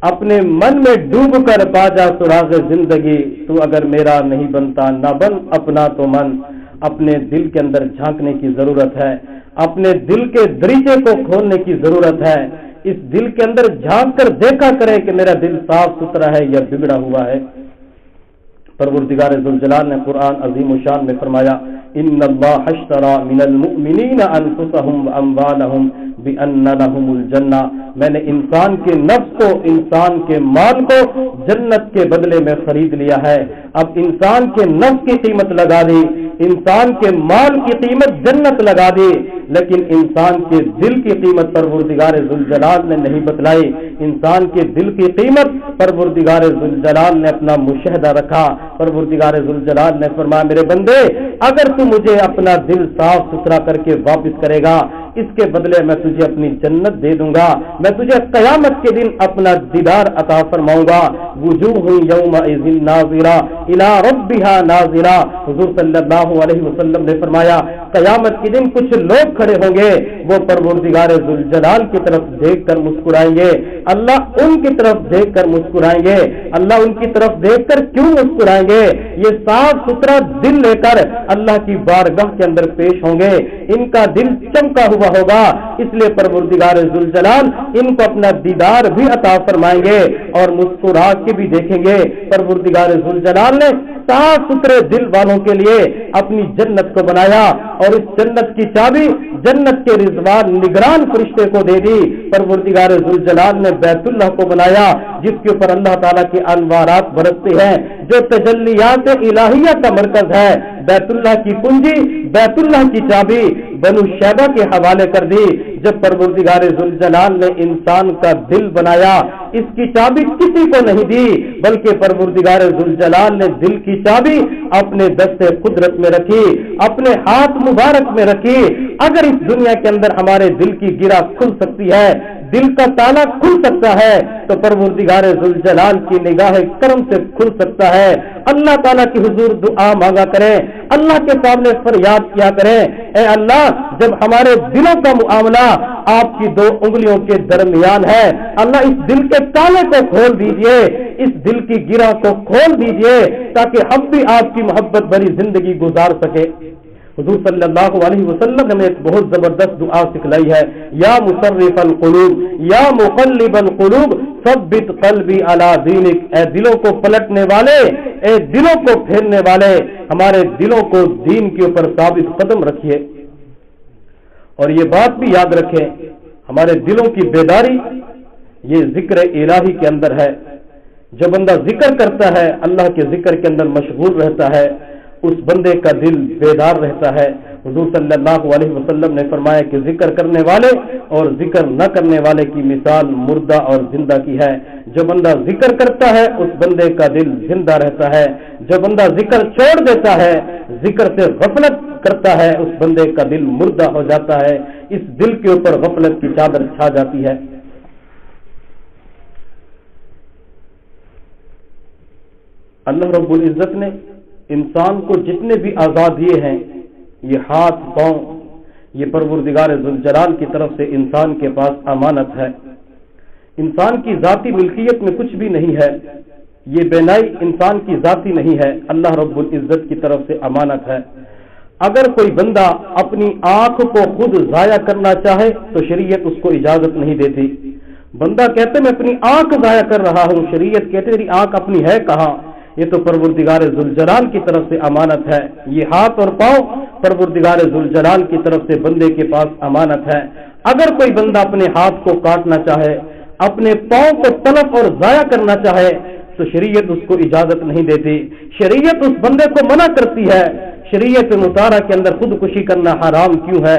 اپنے من میں ڈوب کر پا جا سراغ زندگی، تو اگر میرا نہیں بنتا نہ بن اپنا تو من۔ اپنے دل کے اندر جھانکنے کی ضرورت ہے، اپنے دل کے دریچے کو کھولنے کی ضرورت ہے۔ اس دل کے اندر جھانک کر دیکھا کرے کہ میرا دل صاف ستھرا ہے یا بگڑا ہوا ہے۔ پروردگار ذوالجلال نے قرآن عظیم الشان میں فرمایا، ان اللہ اشتری من المؤمنین انفسهم واموالهم بان لهم الجنہ، میں نے انسان کے نفس کو، انسان کے مال کو جنت کے بدلے میں خرید لیا ہے۔ اب انسان کے نفس کی قیمت لگا دی، انسان کے مال کی قیمت جنت لگا دی، لیکن انسان کے دل کی قیمت پروردگار ذوالجلال نے نہیں بتلائی۔ انسان کے دل کی قیمت پروردگار ذوالجلال نے اپنا مشاہدہ رکھا۔ پروردگار ذوالجلال نے فرمایا، میرے بندے اگر تو مجھے اپنا دل صاف ستھرا کر کے واپس کرے گا، اس کے بدلے میں تجھے اپنی جنت دے دوں گا، میں تجھے قیامت کے دن اپنا دیدار عطا فرماؤں گا۔ وجوہ یومئذ ناظرہ الی ربہا ناظرہ، حضور صلی اللہ علیہ وسلم نے فرمایا قیامت کے دن کچھ لوگ کھڑے ہوں گے، وہ پروردگار ذوالجلال کی طرف دیکھ کر مسکرائیں گے، اللہ ان کی طرف دیکھ کر مسکرائیں گے۔ اللہ ان کی طرف دیکھ کر کیوں مسکرائیں گے؟ یہ صاف ستھرا دل لے کر اللہ کی بارگاہ کے اندر پیش ہوں گے، ان کا دل چمکا ہوا ہوگا، اس لیے پروردگار ذوالجلال ان کو اپنا دیدار بھی عطا فرمائیں گے اور مسکرا کے بھی دیکھیں گے۔ پروردگار ذوالجلال نے صاف ستھرے دل والوں کے لیے اپنی جنت کو بنایا اور اس جنت کی چابی جنت کے رضوان نگران فرشتے کو دے دی۔ پروردگار ذوالجلال نے بیت اللہ کو بنایا جس کے اوپر اللہ تعالیٰ کے انوارات برستے ہیں، جو تجلیات الہیہ کا مرکز ہے۔ بیت اللہ کی کنجی، بیت اللہ کی چابی بنو شیبہ کے حوالے کر دی۔ جب پروردگار ذوالجلال نے انسان کا دل بنایا، اس کی چابی کسی کو نہیں دی، بلکہ پروردگار ذوالجلال نے دل کی چابی اپنے دست قدرت میں رکھی، اپنے ہاتھ مبارک میں رکھی۔ اگر اس دنیا کے اندر ہمارے دل کی گرہ کھل سکتی ہے، دل کا تالا کھل سکتا ہے، تو پروردگار ذوالجلال کی نگاہ کرم سے کھل سکتا ہے۔ اللہ تعالیٰ کی حضور دعا مانگا کریں، اللہ کے سامنے فریاد کیا کریں، اے اللہ جب ہمارے دلوں کا معاملہ آپ کی دو انگلیوں کے درمیان ہے، اللہ اس دل کے تالے کو کھول دیجئے، اس دل کی گرہ کو کھول دیجئے تاکہ ہم بھی آپ کی محبت بھری زندگی گزار سکے۔ حضور صلی اللہ علیہ وسلم نے ایک بہت زبردست دعا سکھلائی ہے، یا مصرف القلوب یا مقلب القلوب ثبت قلبی علی دینک، اے دلوں کو پلٹنے والے، اے دلوں کو پھیرنے والے، ہمارے دلوں کو دین کے اوپر ثابت قدم رکھیے۔ اور یہ بات بھی یاد رکھیں، ہمارے دلوں کی بیداری یہ ذکر الہی کے اندر ہے۔ جو بندہ ذکر کرتا ہے، اللہ کے ذکر کے اندر مشغول رہتا ہے، اس بندے کا دل بیدار رہتا ہے۔ حضور صلی اللہ علیہ وسلم نے فرمایا کہ ذکر کرنے والے اور ذکر نہ کرنے والے کی مثال مردہ اور زندہ کی ہے۔ جو بندہ ذکر کرتا ہے اس بندے کا دل زندہ رہتا ہے، جو بندہ ذکر چھوڑ دیتا ہے، ذکر سے غفلت کرتا ہے، اس بندے کا دل مردہ ہو جاتا ہے، اس دل کے اوپر غفلت کی چادر چھا جاتی ہے۔ اللہ رب العزت نے انسان کو جتنے بھی آزاد دیے ہیں، یہ ہاتھ پاؤں، یہ پروردگار ذوالجلال کی طرف سے انسان کے پاس امانت ہے۔ انسان کی ذاتی ملکیت میں کچھ بھی نہیں ہے، یہ بینائی انسان کی ذاتی نہیں ہے، اللہ رب العزت کی طرف سے امانت ہے۔ اگر کوئی بندہ اپنی آنکھ کو خود ضائع کرنا چاہے تو شریعت اس کو اجازت نہیں دیتی۔ بندہ کہتے میں اپنی آنکھ ضائع کر رہا ہوں، شریعت کہتے میری آنکھ اپنی ہے کہاں؟ یہ تو پروردگار ذوالجلال کی طرف سے امانت ہے۔ یہ ہاتھ اور پاؤں پروردگار ذوالجلال کی طرف سے بندے کے پاس امانت ہے۔ اگر کوئی بندہ اپنے ہاتھ کو کاٹنا چاہے، اپنے پاؤں کو تلف اور ضائع کرنا چاہے تو شریعت اس کو اجازت نہیں دیتی، شریعت اس بندے کو منع کرتی ہے۔ شریعت مطالعہ کے اندر خودکشی کرنا حرام کیوں ہے؟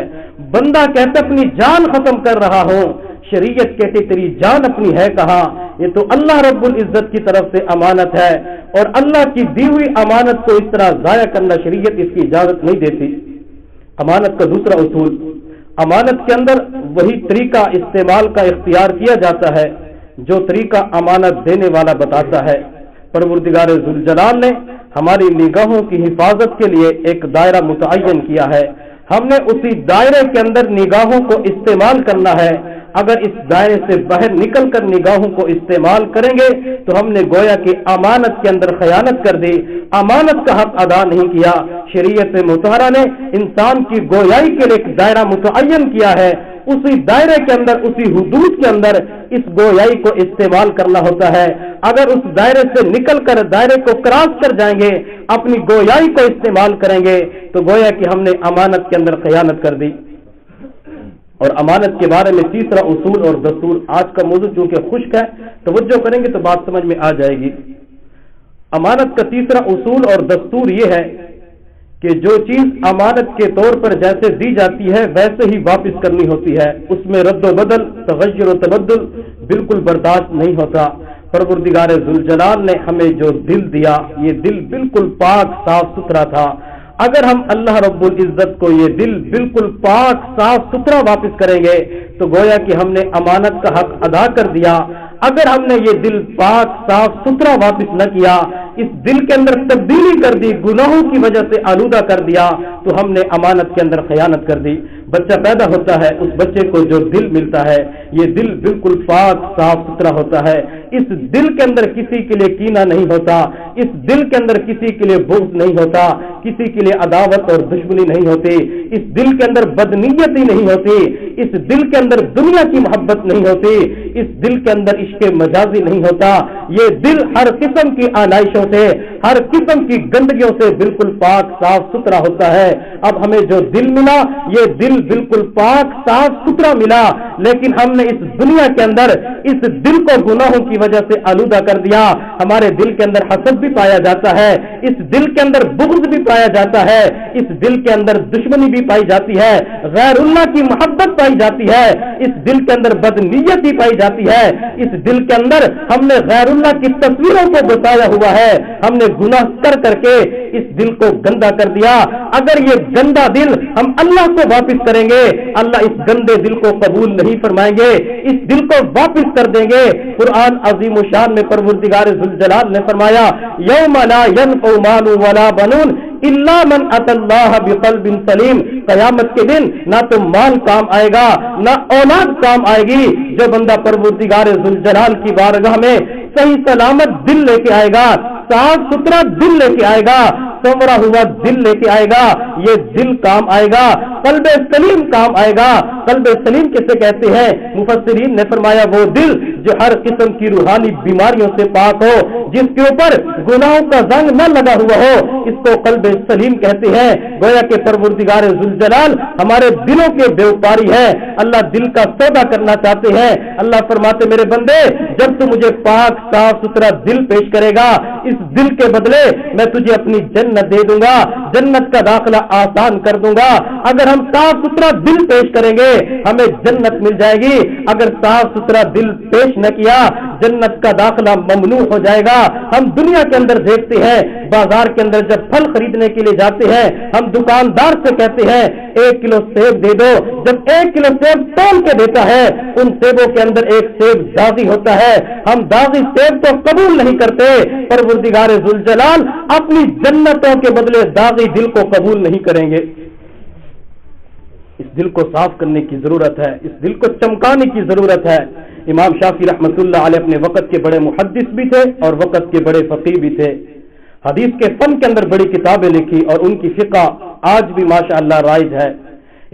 بندہ کہتا اپنی جان ختم کر رہا ہوں، شریعت کہتی تیری جان اپنی ہے کہاں؟ یہ تو اللہ رب العزت کی طرف سے امانت ہے، اور اللہ کی دی ہوئی امانت کو اس طرح ضائع کرنا شریعت اس کی اجازت نہیں دیتی۔ امانت کا دوسرا اصول، امانت کے اندر وہی طریقہ استعمال کا اختیار کیا جاتا ہے جو طریقہ امانت دینے والا بتاتا ہے۔ پروردگار ذوالجلال نے ہماری نگاہوں کی حفاظت کے لیے ایک دائرہ متعین کیا ہے، ہم نے اسی دائرے کے اندر نگاہوں کو استعمال کرنا ہے۔ اگر اس دائرے سے باہر نکل کر نگاہوں کو استعمال کریں گے تو ہم نے گویا کہ امانت کے اندر خیانت کر دی، امانت کا حق ادا نہیں کیا۔ شریعت مطہرہ نے انسان کی گویائی کے لیے ایک دائرہ متعین کیا ہے، اسی دائرے کے اندر، اسی حدود کے اندر اس گویائی کو استعمال کرنا ہوتا ہے۔ اگر اس دائرے سے نکل کر دائرے کو کراس کر جائیں گے، اپنی گویائی کو استعمال کریں گے تو گویا کہ ہم نے امانت کے اندر خیانت کر دی۔ اور امانت کے بارے میں تیسرا اصول اور دستور، آج کا موضوع چونکہ خشک ہے، توجہ کریں گے تو بات سمجھ میں آ جائے گی۔ امانت کا تیسرا اصول اور دستور یہ ہے کہ جو چیز امانت کے طور پر جیسے دی جاتی ہے ویسے ہی واپس کرنی ہوتی ہے، اس میں رد و بدل، تغیر و تبدل بالکل برداشت نہیں ہوتا۔ پروردگار ذوالجلال نے ہمیں جو دل دیا، یہ دل بالکل پاک صاف ستھرا تھا۔ اگر ہم اللہ رب العزت کو یہ دل بالکل پاک صاف ستھرا واپس کریں گے تو گویا کہ ہم نے امانت کا حق ادا کر دیا۔ اگر ہم نے یہ دل پاک صاف ستھرا واپس نہ کیا، اس دل کے اندر تبدیلی کر دی، گناہوں کی وجہ سے آلودہ کر دیا، تو ہم نے امانت کے اندر خیانت کر دی۔ بچہ پیدا ہوتا ہے، اس بچے کو جو دل ملتا ہے یہ دل بالکل پاک صاف ستھرا ہوتا ہے۔ اس دل کے اندر کسی کے لیے کینہ نہیں ہوتا، اس دل کے اندر کسی کے لیے بغض نہیں ہوتا، کسی کے لیے عداوت اور دشمنی نہیں ہوتی، اس دل کے اندر بدنیتی نہیں ہوتی، اس دل کے اندر دنیا کی محبت نہیں ہوتی، اس دل کے اندر عشق مجازی نہیں ہوتا۔ یہ دل ہر قسم کی آلائشوں سے، ہر قسم کی گندگیوں سے بالکل پاک صاف ستھرا ہوتا ہے۔ اب ہمیں جو دل ملا یہ دل بالکل پاک صاف ستھرا ملا، لیکن ہم نے اس دنیا کے اندر اس دل کو گناہوں کی وجہ سے آلودہ کر دیا۔ ہمارے دل کے اندر حسد بھی پایا جاتا ہے، اس دل کے اندر بغض بھی پایا جاتا ہے، اس دل کے اندر دشمنی بھی پائی جاتی ہے، غیر اللہ کی محبت پائی جاتی ہے، اس دل کے اندر بدنیتی پائی جاتی ہے، اس دل کے اندر ہم نے غیر اللہ کی تصویروں کو بسایا ہوا ہے، ہم نے گناہ کر کے اس دل کو گندا کر دیا۔ اگر یہ گندا دل ہم اللہ کو واپس کریں گے، اللہ اس گندے دل کو قبول نہیں فرمائیں گے، اس دل کو واپس کر دیں گے۔ قرآن عظیم الشان میں پروردگار ذوالجلال نے فرمایا، یوم لا ينفع مال ولا بنون الا من اتى الله بقلب سلیم، قیامت کے دن نہ تو مال کام آئے گا نہ اولاد کام آئے گی، جو بندہ پروردگار ذوالجلال کی بارگاہ میں صحیح سلامت دل لے کے آئے گا، صاف ستھرا دل لے کے آئے گا، سنورا ہوا دل لے کے آئے گا، یہ دل کام آئے گا، قلب سلیم کام آئے گا۔ قلب سلیم کسے کہتے ہیں؟ مفسرین نے فرمایا وہ دل جو ہر قسم کی روحانی بیماریوں سے پاک ہو، جس کے اوپر گناہوں کا زنگ نہ لگا ہوا ہو، اس کو قلب سلیم کہتے ہیں۔ گویا کہ پروردگار ذوالجلال ہمارے دلوں کے بیوپاری ہے، اللہ دل کا سودا کرنا چاہتے ہیں۔ اللہ فرماتے میرے بندے جب تو مجھے پاک صاف ستھرا دل پیش کرے گا، اس دل کے بدلے میں تجھے اپنی جنت دے دوں گا، جنت کا داخلہ آسان کر دوں گا۔ اگر ہم صاف ستھرا دل پیش کریں گے ہمیں جنت مل جائے گی، اگر صاف ستھرا دل پیش نہ کیا جنت کا داخلہ ممنوع ہو جائے گا۔ ہم دنیا کے اندر دیکھتے ہیں، بازار کے اندر جب پھل خریدنے کے لیے جاتے ہیں ہم دکاندار سے کہتے ہیں 1 کلو سیب دے دو، جب 1 کلو سیب تول کے دیتا ہے ان سیبوں کے اندر ایک سیب داغی ہوتا ہے، ہم داغی سیب تو قبول نہیں کرتے۔ پروردگار ذوالجلال اپنی جنتوں کے بدلے داغی دل کو قبول نہیں کریں گے۔ اس دل کو صاف کرنے کی ضرورت ہے، اس دل کو چمکانے کی ضرورت ہے۔ امام شافعی رحمۃ اللہ علیہ اپنے وقت کے بڑے محدث بھی تھے اور وقت کے بڑے فقیہ بھی تھے، حدیث کے فن کے اندر بڑی کتابیں لکھی اور ان کی فقہ آج بھی ماشاءاللہ رائج ہے۔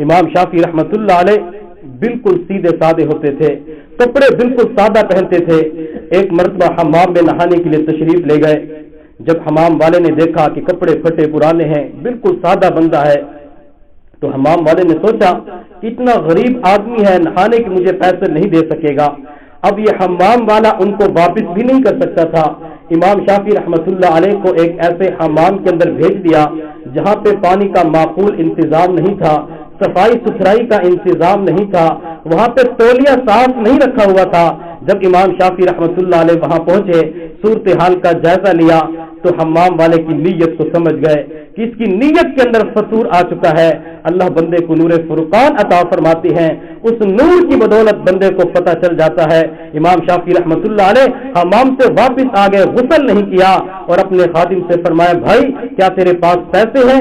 امام شافعی رحمۃ اللہ علیہ بالکل سیدھے سادے ہوتے تھے، کپڑے بالکل سادہ پہنتے تھے۔ ایک مرتبہ حمام میں نہانے کے لیے تشریف لے گئے، جب حمام والے نے دیکھا کہ کپڑے پھٹے پرانے ہیں، بالکل سادہ بندہ ہے، تو حمام والے نے سوچا اتنا غریب آدمی ہے، نہانے کے مجھے پیسے نہیں دے سکے گا۔ اب یہ حمام والا ان کو واپس بھی نہیں کر سکتا تھا۔ امام شافعی رحمۃ اللہ علیہ کو ایک ایسے حمام کے اندر بھیج دیا جہاں پہ پانی کا معقول انتظام نہیں تھا، صفائی ستھرائی کا انتظام نہیں تھا، وہاں پہ تولیہ صاف نہیں رکھا ہوا تھا۔ جب امام شافعی رحمۃ اللہ علیہ وہاں پہنچے، صورتحال کا جائزہ لیا تو حمام والے کی نیت کو سمجھ گئے کہ اس کی نیت کے اندر فطور آ چکا ہے۔ اللہ بندے کو نور فرقان عطا فرماتے ہیں، اس نور کی بدولت بندے کو پتہ چل جاتا ہے۔ امام شافعی رحمۃ اللہ علیہ حمام سے واپس آ گئے، غسل نہیں کیا اور اپنے خادم سے فرمایا بھائی کیا تیرے پاس پیسے ہیں؟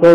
100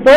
100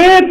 1